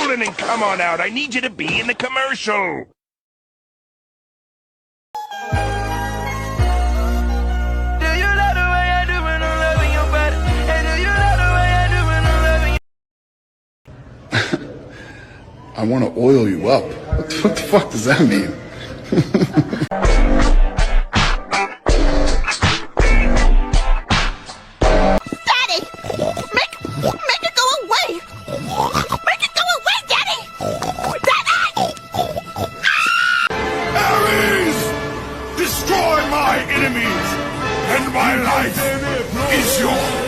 stolen and come on out. I need you to be in the commercial. I want to oil you up. What the fuck does that mean? Daddy! Make it go away! Make it go away, Daddy! Daddy! Ares! Destroy my enemies, and my life is yours.